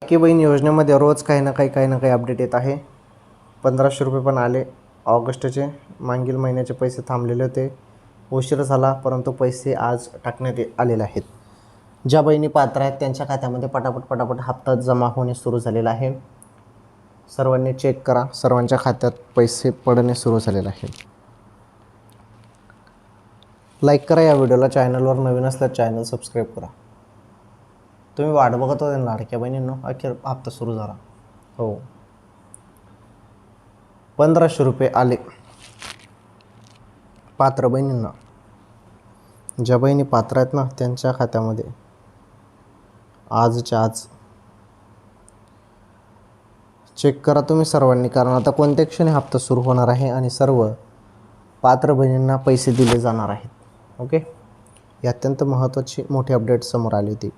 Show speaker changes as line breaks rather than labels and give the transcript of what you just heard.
लाडकी बहीण योजनेमध्ये रोज काही ना काही अपडेट येत आहे. 1500 रुपये पण आले ऑगस्टचे. मागील महिन्याचे पैसे थांबलेले होते, उशीर झाला, परंतु पैसे आज टाकण्यात आलेले आहेत. ज्या बहिणी पात्र आहेत त्यांच्या खात्यामध्ये पटापट हप्ता जमा होणे सुरू झालेला आहे. सर्वांनी चेक करा, सर्वांच्या खात्यात पैसे पडणे सुरू झालेले आहे. लाईक करा या व्हिडिओला, चॅनलवर नवीन असल्यास चॅनल सबस्क्राईब करा. तुम्ही वाट बघत होते लाडक्या बहिणींनो, अखेर हप्ता सुरू झाला. हो, 1500 रुपये आले पात्र बहिणींना. ज्या बहिणी पात्र आहेत ना त्यांच्या खात्यामध्ये आजच्या आज चेक करा तुम्ही सर्वांनी, कारण आता कोणत्या क्षणी हप्ता सुरू होणार आहे आणि सर्व पात्र बहिणींना पैसे दिले जाणार आहेत. ओके, ही अत्यंत महत्त्वाची मोठी अपडेट समोर आली होती.